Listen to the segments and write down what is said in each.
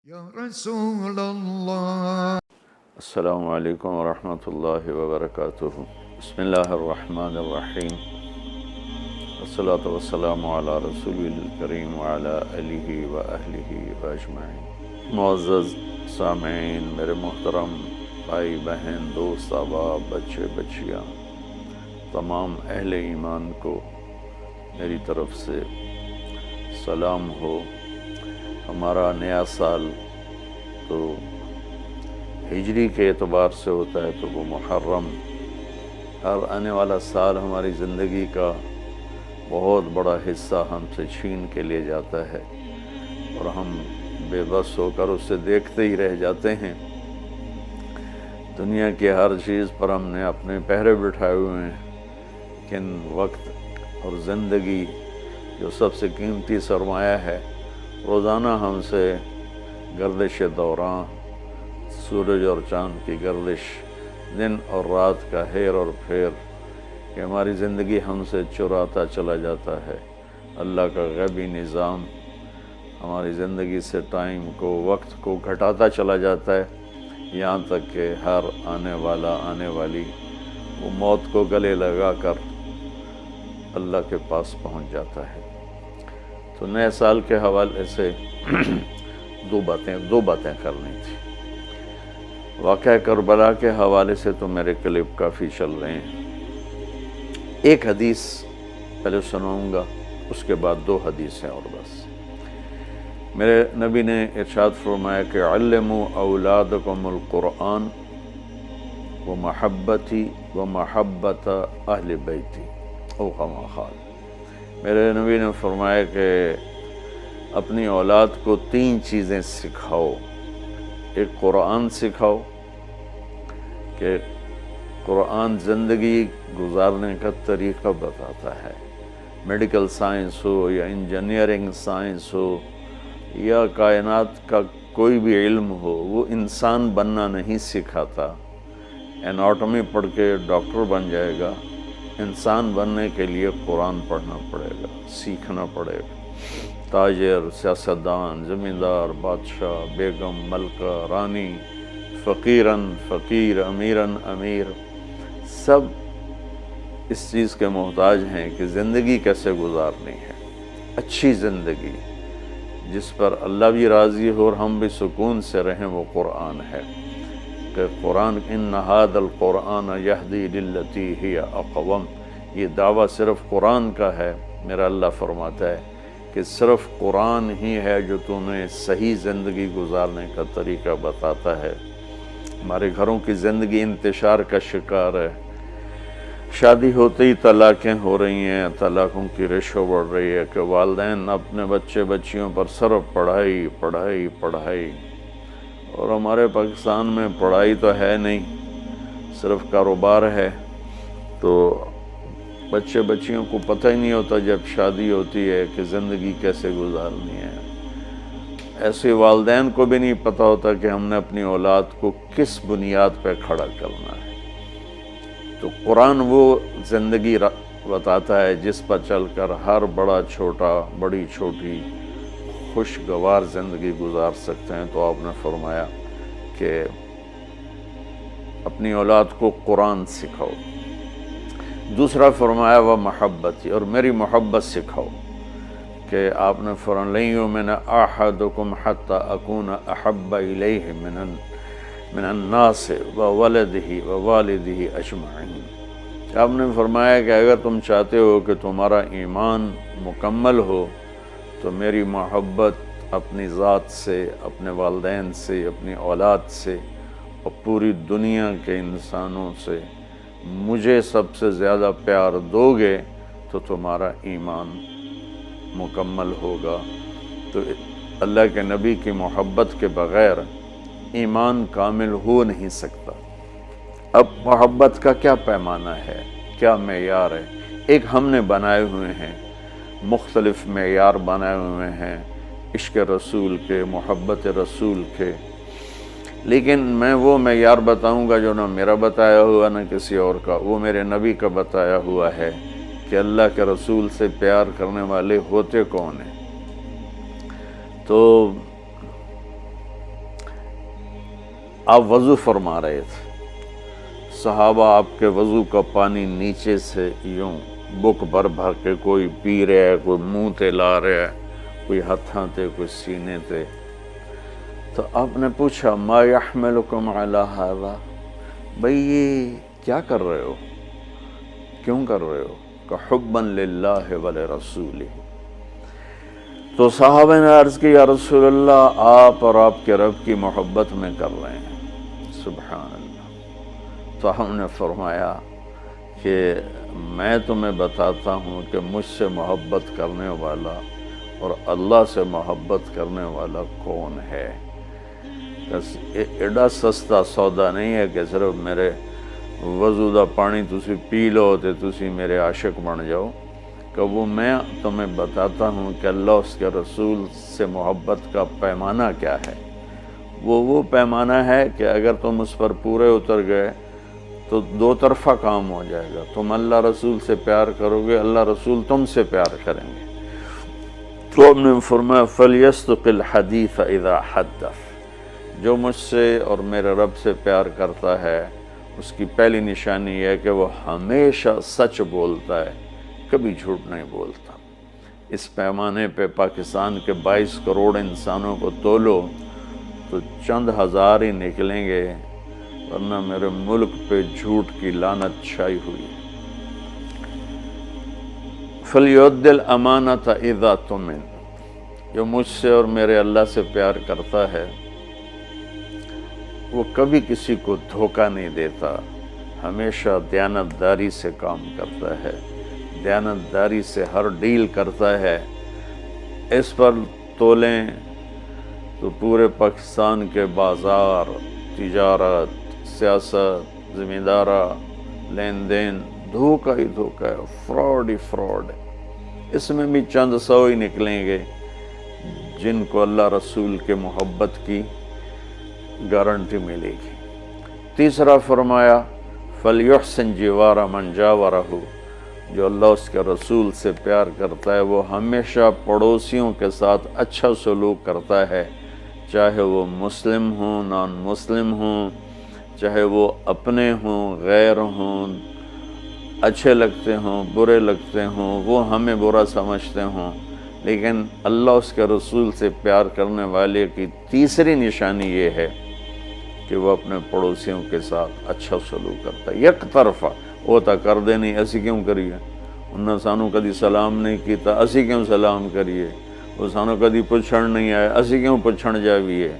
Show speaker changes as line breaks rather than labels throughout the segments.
Ya Resulallah.
السلام علیکم ورحمۃ اللہ وبرکاتہ. بسم اللہ الرحمن الرحیم. والصلاة والسلام علی رسول الکریم وعلی آلہ وأہلہ وأجمعین. معزز سامعین، میرے محترم بھائی بہن، دوست احباب، بچے بچیاں، تمام اہل ایمان کو میری طرف سے سلام ہو. ہمارا نیا سال تو ہجری کے اعتبار سے ہوتا ہے تو وہ محرم، ہر آنے والا سال ہماری زندگی کا بہت بڑا حصہ ہم سے چھین کے لے جاتا ہے اور ہم بے بس ہو کر اسے دیکھتے ہی رہ جاتے ہیں. دنیا کی ہر چیز پر ہم نے اپنے پہرے بٹھائے ہوئے ہیں، لیکن وقت اور زندگی جو سب سے قیمتی سرمایہ ہے، روزانہ ہم سے گردش دوران، سورج اور چاند کی گردش، دن اور رات کا ہیر اور پھیر، کہ ہماری زندگی ہم سے چراتا چلا جاتا ہے. اللہ کا غیبی نظام ہماری زندگی سے ٹائم کو، وقت کو گھٹاتا چلا جاتا ہے، یہاں تک کہ ہر آنے والی وہ موت کو گلے لگا کر اللہ کے پاس پہنچ جاتا ہے. تو نئے سال کے حوالے سے دو باتیں کرنی تھی. واقعہ کربلا کے حوالے سے تو میرے کلپ کافی چل رہے ہیں. ایک حدیث پہلے سناؤں گا، اس کے بعد دو حدیثیں اور بس. میرے نبی نے ارشاد فرمایا کہ علموا اولادکم القرآن و محبتی و محبت اہل بیتی او کما قال. میرے نبی نے فرمایا کہ اپنی اولاد کو تین چیزیں سکھاؤ. ایک قرآن سکھاؤ کہ قرآن زندگی گزارنے کا طریقہ بتاتا ہے. میڈیکل سائنس ہو یا انجینئرنگ سائنس ہو یا کائنات کا کوئی بھی علم ہو، وہ انسان بننا نہیں سکھاتا. اناٹمی پڑھ کے ڈاکٹر بن جائے گا. انسان بننے کے لیے قرآن پڑھنا پڑے گا، سیکھنا پڑے گا. تاجر، سیاستدان، زمیندار، بادشاہ، بیگم، ملکہ، رانی، فقیراً فقیر، امیراً امیر، سب اس چیز کے محتاج ہیں کہ زندگی کیسے گزارنی ہے. اچھی زندگی جس پر اللہ بھی راضی ہو اور ہم بھی سکون سے رہیں، وہ قرآن ہے. کہ قرآن ان ھذا القرآن یہدی للتی ہی اقوم، یہ دعویٰ صرف قرآن کا ہے. میرا اللہ فرماتا ہے کہ صرف قرآن ہی ہے جو تمہیں صحیح زندگی گزارنے کا طریقہ بتاتا ہے. ہمارے گھروں کی زندگی انتشار کا شکار ہے. شادی ہوتے ہی طلاقیں ہو رہی ہیں، طلاقوں کی ریشو بڑھ رہی ہے کہ والدین اپنے بچے بچیوں پر صرف پڑھائی پڑھائی پڑھائی. اور ہمارے پاکستان میں پڑھائی تو ہے نہیں، صرف کاروبار ہے. تو بچے بچیوں کو پتہ ہی نہیں ہوتا جب شادی ہوتی ہے کہ زندگی کیسے گزارنی ہے. ایسے والدین کو بھی نہیں پتہ ہوتا کہ ہم نے اپنی اولاد کو کس بنیاد پہ کھڑا کرنا ہے. تو قرآن وہ زندگی بتاتا ہے جس پر چل کر ہر بڑا چھوٹا، بڑی چھوٹی خوشگوار زندگی گزار سکتے ہیں. تو آپ نے فرمایا کہ اپنی اولاد کو قرآن سکھاؤ. دوسرا فرمایا وہ محبتی، اور میری محبت سکھاؤ. کہ آپ نے فرمایا لن یؤمن احدکم حتی اکون احب الیہ من الناس وولدہ ووالدہ اجمعین. آپ نے فرمایا کہ اگر تم چاہتے ہو کہ تمہارا ایمان مکمل ہو تو میری محبت اپنی ذات سے، اپنے والدین سے، اپنی اولاد سے اور پوری دنیا کے انسانوں سے مجھے سب سے زیادہ پیار دو گے تو تمہارا ایمان مکمل ہوگا. تو اللہ کے نبی کی محبت کے بغیر ایمان کامل ہو نہیں سکتا. اب محبت کا کیا پیمانہ ہے، کیا معیار ہے؟ ایک ہم نے بنائے ہوئے ہیں، مختلف معیار بنائے ہوئے ہیں عشق رسول کے، محبت رسول کے. لیکن میں وہ معیار بتاؤں گا جو نہ میرا بتایا ہوا نہ کسی اور کا، وہ میرے نبی کا بتایا ہوا ہے کہ اللہ کے رسول سے پیار کرنے والے ہوتے کون ہیں. تو آپ وضو فرما رہے تھے، صحابہ آپ کے وضو کا پانی نیچے سے یوں بک بھر بھر کے کوئی پی رہا ہے، کوئی منہ تے لا رہا ہے، کوئی ہتھاں تے، کوئی سینے تے۔ تو آپ نے پوچھا ما یحملکم علی ھذا، بھئی یہ کیا کر رہے ہو، کیوں کر رہے ہو؟ کہ حبا للہ ولرسولہ۔ تو صحابہ نے عرض کی یا رسول اللہ آپ اور آپ کے رب کی محبت میں کر رہے ہیں۔ سبحان اللہ۔ تو ہم نے فرمایا کہ میں تمہیں بتاتا ہوں کہ مجھ سے محبت کرنے والا اور اللہ سے محبت کرنے والا کون ہے۔ ایڈا سستا سودا نہیں ہے کہ صرف میرے وضو دا پانی تسی پی لو تے تسی میرے عاشق بن جاؤ، کہ وہ میں تمہیں بتاتا ہوں کہ اللہ اس کے رسول سے محبت کا پیمانہ کیا ہے۔ وہ پیمانہ ہے کہ اگر تم اس پر پورے اتر گئے تو دو طرفہ کام ہو جائے گا، تم اللہ رسول سے پیار کرو گے، اللہ رسول تم سے پیار کریں گے۔ تو ہم نے فرمایا فَلْيَصْدُقِ الْحَدِيثَ إِذَا حَدَّثَ، جو مجھ سے اور میرے رب سے پیار کرتا ہے اس کی پہلی نشانی یہ ہے کہ وہ ہمیشہ سچ بولتا ہے، کبھی جھوٹ نہیں بولتا۔ اس پیمانے پہ پاکستان کے 22 کروڑ انسانوں کو تولو تو چند ہزار ہی نکلیں گے، ورنہ میرے ملک پہ جھوٹ کی لعنت چھائی ہوئی ہے۔ فَلْيُؤَدِّ الْأَمَانَةَ إِذَا تُؤْمِنَ، جو مجھ سے اور میرے اللہ سے پیار کرتا ہے وہ کبھی کسی کو دھوکہ نہیں دیتا، ہمیشہ دیانتداری سے کام کرتا ہے، دیانتداری سے ہر ڈیل کرتا ہے۔ اس پر تولیں تو پورے پاکستان کے بازار، تجارت، سیاست، ذمہ دارہ، لین دین دھوکہ ہی دھوکہ ہے، فراڈ ہی فراڈ ہے۔ اس میں بھی چند سو ہی نکلیں گے جن کو اللہ رسول کے محبت کی گارنٹی ملے گی۔ تیسرا فرمایا فَلْيُحْسِنْ جِوَارَ مَنْ جَاوَرَهُ، جو اللہ اس کے رسول سے پیار کرتا ہے وہ ہمیشہ پڑوسیوں کے ساتھ اچھا سلوک کرتا ہے، چاہے وہ مسلم ہوں، نان مسلم ہوں، چاہے وہ اپنے ہوں، غیر ہوں، اچھے لگتے ہوں، برے لگتے ہوں، وہ ہمیں برا سمجھتے ہوں، لیکن اللہ اس کے رسول سے پیار کرنے والے کی تیسری نشانی یہ ہے کہ وہ اپنے پڑوسیوں کے ساتھ اچھا سلوک کرتا ہے۔ یک طرفہ وہ تا کر دے نہیں، اسی کیوں کریے، انہوں سانو کدی سلام نہیں کیتا، اسی کیوں سلام کریے، وہ سانو کدی پچھڑ نہیں آئے، اسی کیوں پچھڑ جاویے۔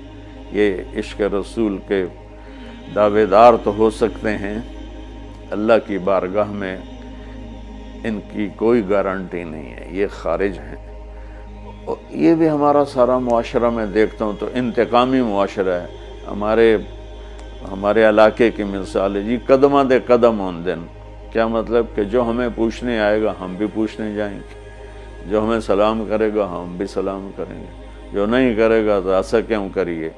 یہ عشق رسول کے دعوے دار تو ہو سکتے ہیں، اللہ کی بارگاہ میں ان کی کوئی گارنٹی نہیں ہے، یہ خارج ہیں۔ یہ بھی ہمارا سارا معاشرہ میں دیکھتا ہوں تو انتقامی معاشرہ ہے۔ ہمارے علاقے کی مثال ہے جی، قدمہ دے قدم ہون دن، کیا مطلب کہ جو ہمیں پوچھنے آئے گا ہم بھی پوچھنے جائیں گے، جو ہمیں سلام کرے گا ہم بھی سلام کریں گے، جو نہیں کرے گا تو ایسا کیوں کریے۔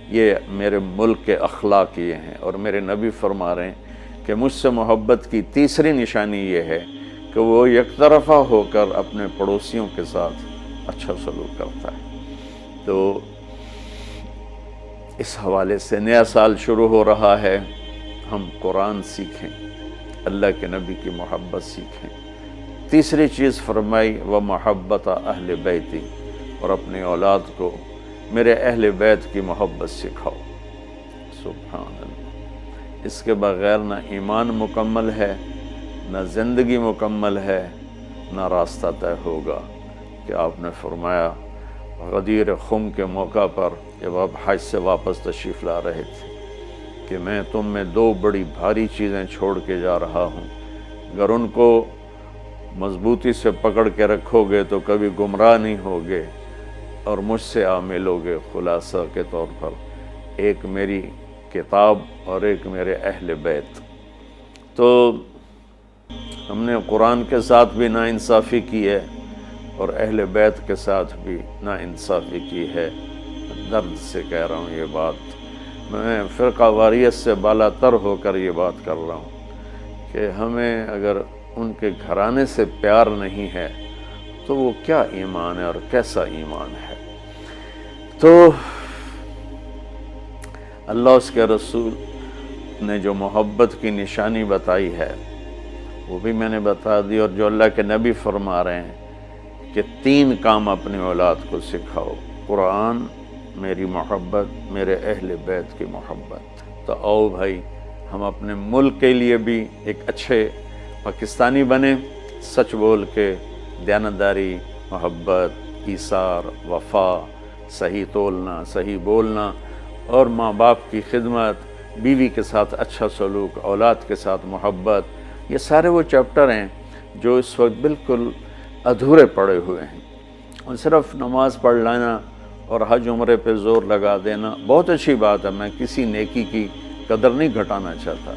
یہ میرے ملک کے اخلاق یہ ہیں، اور میرے نبی فرما رہے ہیں کہ مجھ سے محبت کی تیسری نشانی یہ ہے کہ وہ یک طرفہ ہو کر اپنے پڑوسیوں کے ساتھ اچھا سلوک کرتا ہے۔ تو اس حوالے سے نیا سال شروع ہو رہا ہے، ہم قرآن سیکھیں، اللہ کے نبی کی محبت سیکھیں۔ تیسری چیز فرمائی وَمَحَبَّةَ أَهْلِ بَيْتِ، اور اپنی اولاد کو میرے اہل بیت کی محبت سکھاؤ۔ سبحان اللہ، اس کے بغیر نہ ایمان مکمل ہے، نہ زندگی مکمل ہے، نہ راستہ طے ہوگا۔ کہ آپ نے فرمایا غدیر خم کے موقع پر جب آپ حج سے واپس تشریف لا رہے تھے کہ میں تم میں دو بڑی بھاری چیزیں چھوڑ کے جا رہا ہوں، اگر ان کو مضبوطی سے پکڑ کے رکھو گے تو کبھی گمراہ نہیں ہوگے اور مجھ سے عامل ہوگے۔ خلاصہ کے طور پر ایک میری کتاب اور ایک میرے اہل بیت۔ تو ہم نے قرآن کے ساتھ بھی ناانصافی کی ہے اور اہل بیت کے ساتھ بھی ناانصافی کی ہے۔ درد سے کہہ رہا ہوں یہ بات، میں فرقہ واریت سے بالا تر ہو کر یہ بات کر رہا ہوں کہ ہمیں اگر ان کے گھرانے سے پیار نہیں ہے تو وہ کیا ایمان ہے اور کیسا ایمان ہے۔ تو اللہ اس کے رسول نے جو محبت کی نشانی بتائی ہے وہ بھی میں نے بتا دی، اور جو اللہ کے نبی فرما رہے ہیں کہ 3 کام اپنی اولاد کو سکھاؤ: قرآن، میری محبت، میرے اہل بیت کی محبت۔ تو آؤ بھائی ہم اپنے ملک کے لیے بھی ایک اچھے پاکستانی بنیں، سچ بول کے، دیانتداری، محبت، ایثار، وفا، صحیح تولنا، صحیح بولنا، اور ماں باپ کی خدمت، بیوی کے ساتھ اچھا سلوک، اولاد کے ساتھ محبت۔ یہ سارے وہ چیپٹر ہیں جو اس وقت بالکل ادھورے پڑے ہوئے ہیں، اور صرف نماز پڑھ لینا اور حج عمرے پہ زور لگا دینا بہت اچھی بات ہے، میں کسی نیکی کی قدر نہیں گھٹانا چاہتا،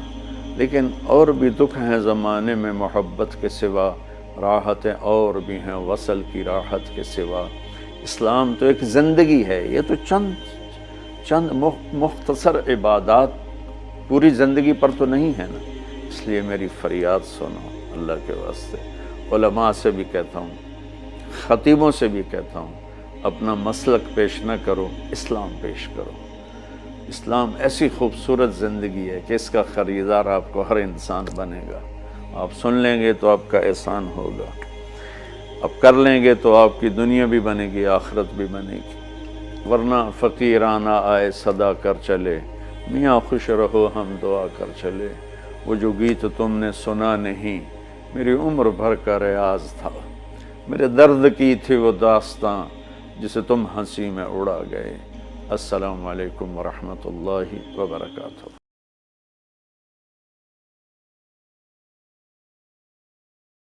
لیکن اور بھی دکھ ہیں زمانے میں محبت کے سوا، راحتیں اور بھی ہیں وصل کی راحت کے سوا۔ اسلام تو ایک زندگی ہے، یہ تو چند مختصر عبادات پوری زندگی پر تو نہیں ہے نا۔ اس لیے میری فریاد سنو اللہ کے واسطے، علماء سے بھی کہتا ہوں، خطیبوں سے بھی کہتا ہوں، اپنا مسلک پیش نہ کرو، اسلام پیش کرو۔ اسلام ایسی خوبصورت زندگی ہے کہ اس کا خریدار آپ کو ہر انسان بنے گا۔ آپ سن لیں گے تو آپ کا احسان ہوگا، اب کر لیں گے تو آپ کی دنیا بھی بنے گی، آخرت بھی بنے گی، ورنہ فقیرانہ آئے صدا کر چلے، میاں خوش رہو ہم دعا کر چلے۔ وہ جو گیت تم نے سنا نہیں، میری عمر بھر کا ریاض تھا، میرے درد کی تھی وہ داستاں جسے تم ہنسی میں اڑا گئے۔ السلام علیکم ورحمۃ اللہ وبرکاتہ۔